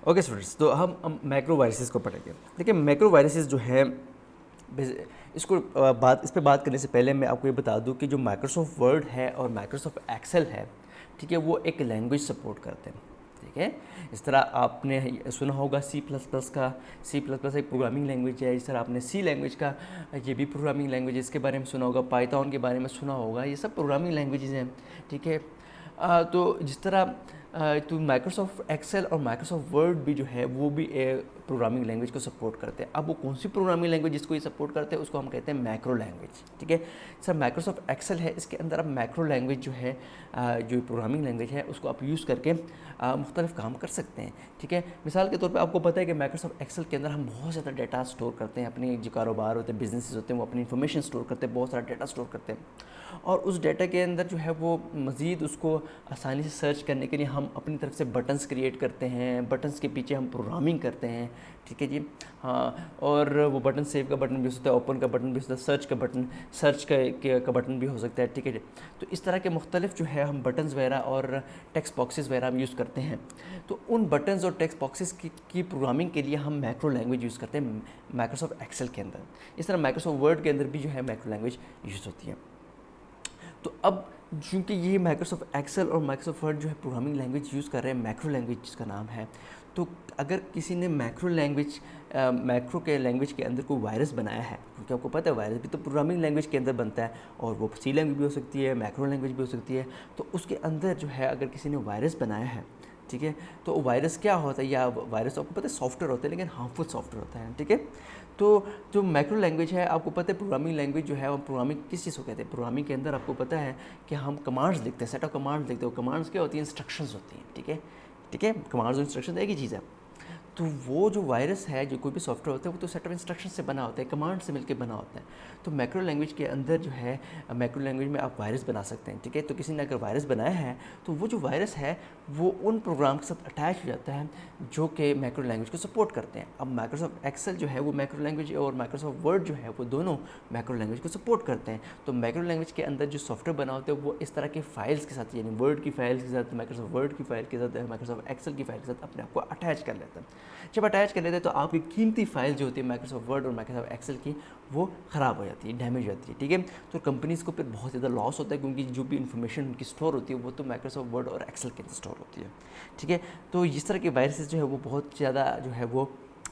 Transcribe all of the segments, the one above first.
Okay students, तो हम macro viruses को पढ़ेंगे। देखिए मैक्रो वायरसेस जो है इसको इस पे बात करने से पहले मैं आपको ये बता दूं कि जो माइक्रोसॉफ्ट वर्ड है और माइक्रोसॉफ्ट एक्सेल है, ठीक है, वो एक लैंग्वेज सपोर्ट करते हैं। ठीक है, इस तरह आपने सुना होगा सी प्लस प्लस का। सी प्लस प्लस एक प्रोग्रामिंग लैंग्वेज है। इस तरह आपने सी लैंग्वेज का, ये भी प्रोग्रामिंग लैंग्वेज है, इसके बारे में सुना होगा। पाइथन के बारे में सुना होगा। ये सब प्रोग्रामिंग लैंग्वेजेस हैं। ठीक है, तो जिस तरह तो माइक्रोसॉफ्ट एक्सेल और माइक्रोसॉफ्ट वर्ड भी जो है वो भी प्रोग्रामिंग लैंग्वेज को सपोर्ट करते हैं। अब वो कौन सी प्रोग्रामिंग लैंग्वेज जिसको ये सपोर्ट करते हैं उसको हम कहते हैं मैक्रो लैंग्वेज। ठीक है, सर माइक्रोसॉफ्ट एक्सेल है, इसके अंदर आप मैक्रो लैंग्वेज जो है, जो प्रोग्रामिंग लैंग्वेज है, उसको आप यूज़ करके मुख्तलिफ काम कर सकते हैं। ठीक है, मिसाल के तौर पे आपको पता है कि माइक्रोसॉफ्ट एक्सेल के अंदर हम बहुत ज़्यादा डाटा स्टोर करते हैं। अपने जो कारोबार होते हैं, बिजनेसेस होते हैं, वो अपनी इन्फॉर्मेशन स्टोर करते हैं, बहुत सारा डाटा स्टोर करते हैं। और उस डाटा के अंदर जो है वो मज़ीद उसको आसानी से सर्च करने के लिए हम अपनी तरफ से बटन्स क्रिएट करते हैं। बटन्स के पीछे हम प्रोग्रामिंग करते हैं। ठीक है जी, हाँ, और वो बटन सेव का बटन भी हो सकता है, ओपन का बटन भी हो सकता है, सर्च का बटन, सर्च का बटन भी हो सकता है। ठीक है जी, तो इस तरह के मुख्तलिफ जो है हम बटन्स वगैरह और टेक्स्ट बॉक्सेस वगैरह हम यूज़ करते हैं। तो उन बटन्स और टेक्स्ट बॉक्सेस की प्रोग्रामिंग के लिए हम मैक्रो लैंग्वेज यूज़ करते हैं माइक्रोसॉफ्ट एक्सेल के अंदर। इस तरह माइक्रोसॉफ्ट वर्ड के अंदर भी जो है मैक्रो लैंग्वेज यूज़ होती है। तो अब चूँकि ये माइक्रोसॉफ्ट एक्सेल और माइक्रोसॉफ्ट वर्ड जो है प्रोग्रामिंग लैंग्वेज यूज़ कर रहे हैं, मैक्रो लैंग्वेज जिसका नाम है, तो अगर किसी ने मैक्रो के लैंग्वेज के अंदर कोई वायरस बनाया है, क्योंकि आपको पता है वायरस भी तो प्रोग्रामिंग लैंग्वेज के अंदर बनता है, और वो सी लैंग्वेज भी हो सकती है, मैक्रो लैंग्वेज भी हो सकती है। तो उसके अंदर जो है अगर किसी ने वायरस बनाया है, ठीक है, तो वायरस क्या होता है, या वायरस आपको पता है सॉफ्टवेयर होता है, लेकिन हार्मफुल सॉफ्टवेयर होता है। ठीक है, तो जो मैक्रो लैंग्वेज है, आपको पता है प्रोग्रामिंग लैंग्वेज जो है, वो प्रोग्रामिंग किस चीज़ को कहते हैं। प्रोग्रामिंग के अंदर आपको पता है कि हम कमांड्स लिखते हैं, सेट ऑफ कमांड्स लिखते हो। कमांड्स क्या होती हैं, इंस्ट्रक्शंस होती हैं। ठीक है, ठीक है, कमांड्स और इंस्ट्रक्शन एक ही चीज़ है। तो वो जो वायरस है, जो कोई भी सॉफ्टवेयर होता है, वो तो सेट ऑफ इंस्ट्रक्शन से बना होता है, कमांड से मिलकर बना होता है। तो मैक्रो लैंग्वेज के अंदर जो है, मैक्रो लैंग्वेज में आप वायरस बना सकते हैं। ठीक है, तो किसी ने अगर वायरस बनाया है, तो वो जो वायरस है वो उन प्रोग्राम के साथ अटैच हो जाता है जो कि मैक्रो लैंग्वेज को सपोर्ट करते हैं। अब माइक्रोसॉफ्ट एक्सेल जो है वो मैक्रो लैंग्वेज, और माइक्रोसॉफ्ट वर्ड जो है वो दोनों मैक्रो लैंग्वेज को सपोर्ट करते हैं। तो मैक्रो लैंग्वेज के अंदर जो सॉफ्टवेयर बना होता है वो इस तरह के फाइल्स के साथ, यानी वर्ड की फाइल्स के साथ, माइक्रोसॉफ्ट वर्ड की फाइल के साथ, माइक्रोसॉफ्ट एक्सेल की फाइल के साथ अपने आप को अटैच कर लेता है। जब अटैच कर लेते हैं तो आपकी कीमती फाइल जो होती है माइक्रोसॉफ्ट वर्ड और माइक्रोसॉफ्ट एक्सेल की, वो ख़राब हो जाती है, डैमेज हो जाती है। ठीक है, तो कंपनीज़ को फिर बहुत ज़्यादा लॉस होता है, क्योंकि जो भी इन्फॉर्मेशन उनकी स्टोर होती है वो तो माइक्रोसॉफ्ट वर्ड और एक्सेल के अंदर स्टोर होती है। ठीक है, तो इस तरह के वायरसेस जो है वो बहुत ज़्यादा जो है वो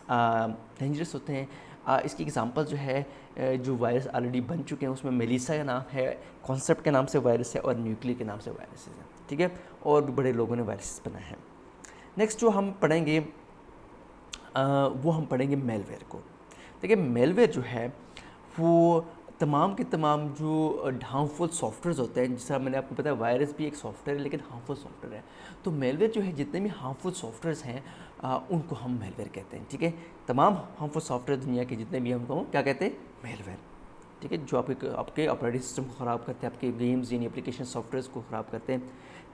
डेंजरस होते हैं। इसकी एग्जांपल जो है, जो वायरस ऑलरेडी बन चुके हैं उसमें मेलिसा का नाम है, कॉन्सेप्ट के नाम से वायरस है, और न्यूक्लियर के नाम से वायरसेस हैं। ठीक है, और भी बड़े लोगों ने वायरसेस बनाए हैं। नेक्स्ट जो हम पढ़ेंगे, वो हम पढ़ेंगे मेलवेयर को। देखिए मेलवेयर जो है वो तमाम के तमाम जो हार्मफुल सॉफ्टवेयर्स होते हैं, जैसा मैंने आपको बताया वायरस भी एक सॉफ्टवेयर है, लेकिन हार्मफुल सॉफ्टवेयर है। तो मेलवेयर जो है, जितने भी हार्मफुल सॉफ्टवेयर्स हैं, उनको हम मेलवेयर कहते हैं। ठीक है, तमाम हार्मफुल सॉफ्टवेयर दुनिया के जितने भी हमको क्या कहते हैं, मेलवेयर। ठीक है, जो आपके ऑपरेटिंग सिस्टम को ख़राब करते हैं, आपके गेम्स यानी एप्लीकेशन सॉफ्टवेयर्स को ख़राब करते हैं,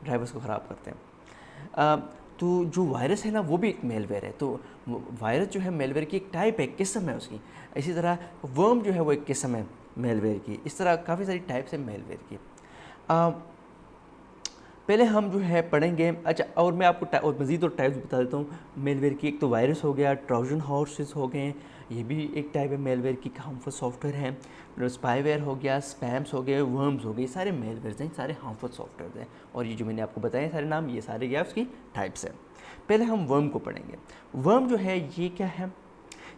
ड्राइवर्स को ख़राब करते हैं। तो जो वायरस है ना, वो भी एक मेलवेयर है। तो वायरस जो है मेलवेयर की एक टाइप है, एक किस्म है उसकी। इसी तरह वर्म जो है वो एक किस्म है मेलवेयर की। इस तरह काफ़ी सारी टाइप्स है मेलवेयर की। पहले हम जो है पढ़ेंगे, अच्छा, और मैं आपको और मज़ीद और टाइप्स बता देता हूँ मेलवेयर की। एक तो वायरस हो गया, ट्रोजन हॉर्सेस हो गए, ये भी एक टाइप है मेलवेयर की, हार्मफुल सॉफ्टवेयर हैं। स्पाईवेयर हो गया, स्पैम्स हो गए, वर्म्स हो गए, सारे मेलवेयर हैं, सारे हार्मफुल सॉफ्टवेयर हैं। और ये जो मैंने आपको बताया सारे नाम, ये सारे क्या उसकी टाइप्स हैं। पहले हम वर्म को पढ़ेंगे। वर्म जो है ये क्या है,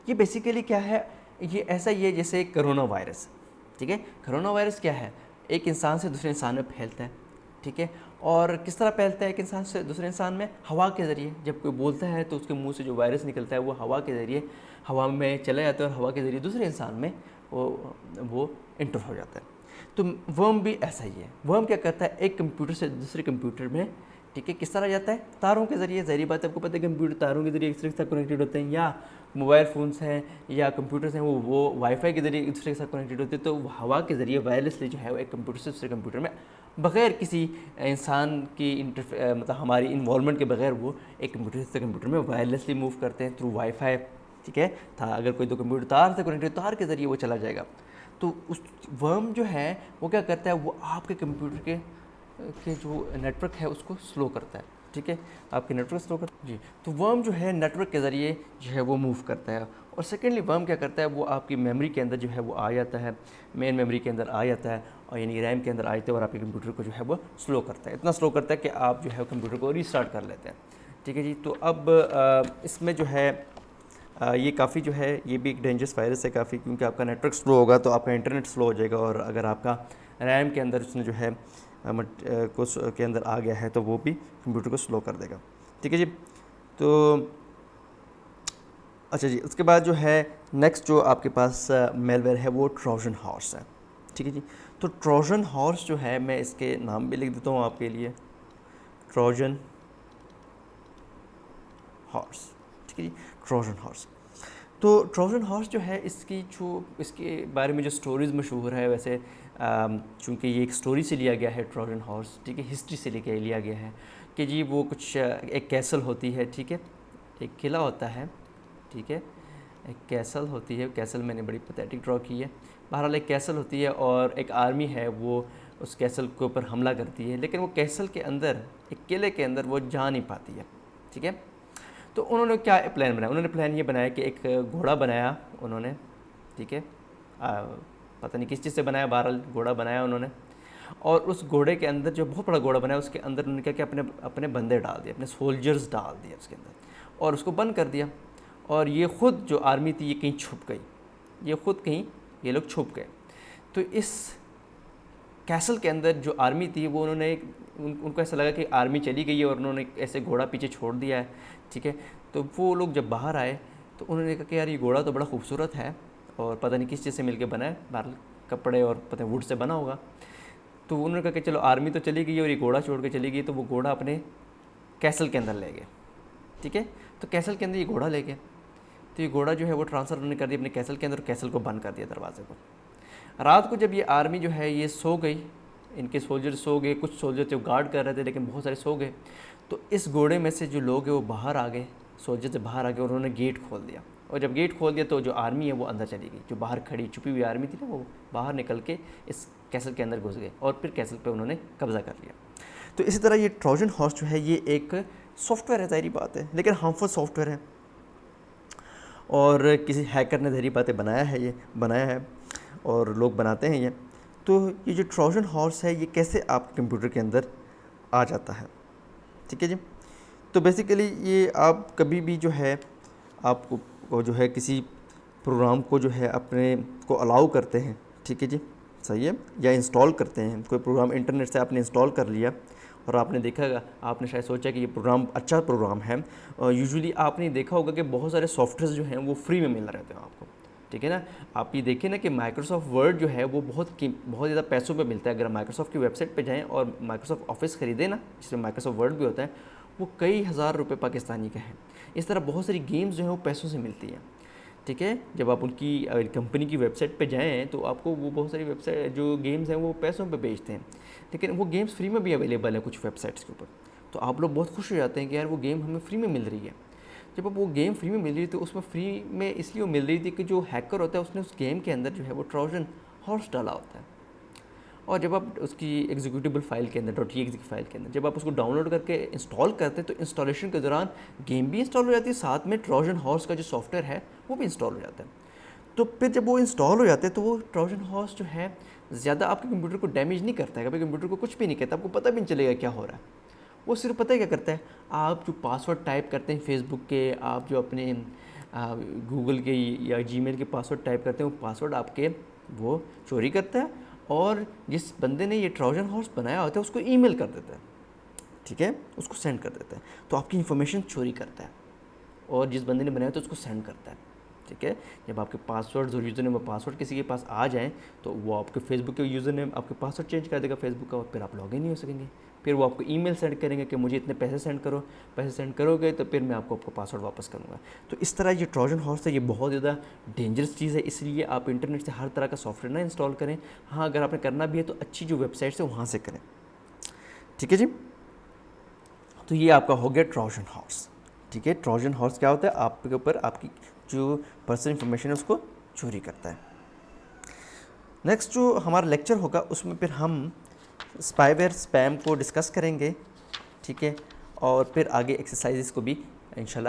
ये बेसिकली क्या है, ये ऐसा ही है जैसे कोरोना वायरस। ठीक है, कोरोना वायरस क्या है, एक इंसान से दूसरे इंसान में फैलता है। ठीक है, और किस तरह फैलता है एक इंसान से दूसरे इंसान में, हवा के ज़रिए। जब कोई बोलता है तो उसके मुंह से जो वायरस निकलता है वो हवा के ज़रिए, हवा में चला जाता है, और हवा के ज़रिए दूसरे इंसान में वो इंटर हो जाता है। तो वर्म भी ऐसा ही है। वर्म क्या करता है, एक कंप्यूटर से दूसरे कंप्यूटर में, ठीक है, किस तरह जाता है, तारों के ज़रिए। ज़ाहिर बात है, आपको पता है कंप्यूटर तारों के ज़रिए एक दूसरे के साथ कनेक्टेड होते हैं, या मोबाइल फ़ोन्स हैं या कंप्यूटर्स हैं वो वाईफाई के ज़रिए एक दूसरे के साथ कनेक्टेड होते हैं। तो हवा के ज़रिए वायरलेसली जो है वो एक कंप्यूटर से दूसरे कंप्यूटर में बग़ैर किसी इंसान की मतलब हमारी इन्वॉल्वमेंट के बगैर वो एक कंप्यूटर से कंप्यूटर में वायरलेसली मूव करते हैं थ्रू वाईफाई। ठीक है, था अगर कोई दो कंप्यूटर तार से कनेक्टेड, तार के ज़रिए वो चला जाएगा। तो उस वर्म जो है वो क्या करता है, वो आपके कंप्यूटर के जो नेटवर्क है उसको स्लो करता है। ठीक है, आपके नेटवर्क स्लो कर जी। तो वर्म जो है नेटवर्क के ज़रिए जो है वो मूव करता है। और सेकेंडली वर्म क्या करता है, वो आपकी मेमोरी के अंदर जो है वो आ जाता है, मेन मेमोरी के अंदर आ जाता है, और यानी रैम के अंदर आ जाता है, और आपके कंप्यूटर को जो है वो स्लो करता है। इतना स्लो करता है कि आप जो है कंप्यूटर को रीस्टार्ट कर लेते हैं। ठीक है जी। तो अब इसमें जो है ये काफ़ी जो है ये भी एक डेंजरस वायरस है काफ़ी, क्योंकि आपका नेटवर्क स्लो होगा तो आपका इंटरनेट स्लो हो जाएगा, और अगर आपका रैम के अंदर उसने जो है के अंदर आ गया है तो वो भी कंप्यूटर को स्लो कर देगा। ठीक है जी। तो अच्छा जी, उसके बाद जो है नेक्स्ट जो आपके पास मेलवेयर है वो ट्रोजन हॉर्स है। ठीक है जी। तो ट्रोजन हॉर्स जो है, मैं इसके नाम भी लिख देता हूँ आपके लिए, ट्रोजन हॉर्स। ठीक है जी, ट्रोजन हॉर्स। तो ट्रोजन हॉर्स जो है इसके बारे में जो स्टोरीज़ मशहूर है, वैसे चूँकि ये एक स्टोरी से लिया गया है ट्रोजन हॉर्स, ठीक है, हिस्ट्री से लेके लिया गया है कि जी वो कुछ एक कैसल होती है, ठीक है, एक किला होता है, ठीक है, एक कैसल होती है, कैसल मैंने बड़ी पैथेटिक ड्रॉ की है, बहरहाल एक कैसल होती है और एक आर्मी है वो उस कैसल के ऊपर हमला करती है, लेकिन वो कैसल के अंदर, एक किले के अंदर वो जा नहीं पाती है। ठीक है। तो उन्होंने क्या प्लान बनाया, उन्होंने प्लान ये बनाया कि एक घोड़ा बनाया उन्होंने, ठीक है, पता नहीं किस चीज़ से बनाया, बहरहाल घोड़ा बनाया उन्होंने, और उस घोड़े के अंदर जो बहुत बड़ा घोड़ा बनाया उसके अंदर उन्होंने क्या किया, अपने अपने बंदे डाल दिए, अपने सोल्जर्स डाल दिए उसके अंदर, और उसको बंद कर दिया। और ये ख़ुद जो आर्मी थी ये कहीं छुप गई, ये ख़ुद कहीं ये लोग छुप गए। तो इस कैसल के अंदर जो आर्मी थी वो उनको ऐसा लगा कि आर्मी चली गई है और उन्होंने ऐसे घोड़ा पीछे छोड़ दिया है। ठीक है। तो वो लोग जब बाहर आए तो उन्होंने कहा कि यार ये घोड़ा तो बड़ा खूबसूरत है और पता नहीं किस चीज़ से मिलके बना है, बाहर कपड़े और पता नहीं वुड से बना होगा। तो उन्होंने कहा कि चलो आर्मी तो चली गई और ये घोड़ा छोड़ के चली गई, तो वो घोड़ा अपने कैसल के अंदर ले गए। ठीक है। तो कैसल के अंदर ये घोड़ा ले गए, तो ये घोड़ा जो है वो ट्रांसफ़र उन्होंने कर दिया अपने कैसल के अंदर, कैसल को बंद कर दिया दरवाजे को। रात को जब ये आर्मी जो है ये सो गई, इनके सोल्जर सो गए, कुछ सोल्जर थे वो गार्ड कर रहे थे लेकिन बहुत सारे सो गए, तो इस घोड़े में से जो लोग हैं वो बाहर आ गए, सोल्जर से बाहर आ गए और उन्होंने गेट खोल दिया। और जब गेट खोल दिया तो जो आर्मी है वो अंदर चली गई, जो बाहर खड़ी छुपी हुई आर्मी थी ना वो बाहर निकल के इस कैसल के अंदर घुस गए और फिर कैसल पे उन्होंने कब्ज़ा कर लिया। तो इसी तरह ये ट्रोजन हॉर्स जो है ये एक सॉफ्टवेयर है, ज़ाहिर बात है, लेकिन हार्मफुल सॉफ्टवेयर है और किसी हैकर ने ज़ाहिर बात है बनाया है और लोग बनाते हैं ये। तो ये जो ट्रोजन हॉर्स है ये कैसे आपके कंप्यूटर के अंदर आ जाता है। ठीक है जी। तो बेसिकली ये आप कभी भी जो है आपको जो है किसी प्रोग्राम को जो है अपने को अलाउ करते हैं, ठीक है जी, सही है, या इंस्टॉल करते हैं, कोई प्रोग्राम इंटरनेट से आपने इंस्टॉल कर लिया और आपने देखा, आपने शायद सोचा कि ये प्रोग्राम अच्छा प्रोग्राम है, यूजुअली आपने देखा होगा कि बहुत सारे सॉफ्टवेयर जो हैं वो फ्री में मिल रहे थे आपको। ठीक है ना। आप ये देखें ना कि माइक्रोसॉफ्ट वर्ड जो है वो बहुत ज़्यादा पैसों पे मिलता है। अगर माइक्रोसॉफ्ट की वेबसाइट पे जाएं और माइक्रोसॉफ्ट ऑफिस ख़रीदें ना, जिसमें माइक्रोसॉफ्ट वर्ड भी होता है, वो कई हज़ार रुपये पाकिस्तानी का है। इस तरह बहुत सारी गेम्स जो हैं वो पैसों से मिलती हैं। ठीक है। जब आप उनकी कंपनी की वेबसाइट पे जाएं तो आपको वो बहुत सारी वेबसाइट जो गेम्स हैं वो पैसों पे बेचते हैं, लेकिन वो गेम्स फ्री में भी अवेलेबल है कुछ वेबसाइट्स के ऊपर। तो आप लोग बहुत खुश हो जाते हैं कि यार वो गेम हमें फ्री में मिल रही है। जब अब वो गेम फ्री में मिल रही थी तो उसमें फ्री में इसलिए मिल रही थी कि जो हैकर होता है उसने उस गेम के अंदर जो है वो ट्रोजन हॉर्स डाला होता है। और जब आप उसकी एग्जीक्यूटिबल फाइल के अंदर .exe फाइल के अंदर जब आप उसको डाउनलोड करके इंस्टॉल करते हैं तो इंस्टॉलेशन के दौरान गेम भी इंस्टॉल हो जाती है, साथ में ट्रोजन हॉर्स का जो सॉफ्टवेयर है वो भी इंस्टॉल हो जाता है। तो फिर जब वो इंस्टॉल हो जाते हैं तो वो ट्रोजन हॉर्स जो है ज़्यादा आपके कंप्यूटर को डैमेज नहीं करता है, कभी कंप्यूटर को कुछ भी नहीं कहता, आपको पता भी नहीं चलेगा क्या हो रहा है। वो सिर्फ पता है क्या करता है, आप जो पासवर्ड टाइप करते हैं फेसबुक के, आप जो अपने गूगल के या जीमेल के पासवर्ड टाइप करते हैं, वो पासवर्ड आपके वो चोरी करता है और जिस बंदे ने ये ट्रोजन हॉर्स बनाया होता है उसको ईमेल कर देता है। ठीक है, उसको सेंड कर देता है, तो आपकी इन्फॉर्मेशन चोरी करता है और जिस बंदे ने बनाया तो उसको सेंड करता है। ठीक है। जब आपके पासवर्ड और यूज़र नेम और पासवर्ड किसी के पास आ जाएँ तो वो आपके फेसबुक के यूज़र नेम आपके पासवर्ड चेंज कर देगा फेसबुक का और फिर आप लॉगिन नहीं हो सकेंगे। फिर वो आपको ईमेल सेंड करेंगे कि मुझे इतने पैसे सेंड करो, पैसे सेंड करोगे तो फिर मैं आपको पासवर्ड वापस करूँगा। तो इस तरह ये ट्रोजन हॉर्स है, ये बहुत ज़्यादा डेंजरस चीज़ है, इसलिए आप इंटरनेट से हर तरह का सॉफ्टवेयर ना इंस्टॉल करें। हाँ, अगर आपने करना भी है तो अच्छी जो वेबसाइट्स है वहाँ से करें। ठीक है जी। तो ये आपका हो गया ट्रोजन हॉर्स। ठीक है। ट्रोजन हॉर्स क्या होता है, आपके ऊपर आपकी जो पर्सनल इंफॉर्मेशन है उसको चोरी करता है। नेक्स्ट जो हमारा लेक्चर होगा उसमें फिर हम स्पाईवेयर स्पैम को डिस्कस करेंगे। ठीक है। और फिर आगे एक्सरसाइजेस को भी इंशाल्लाह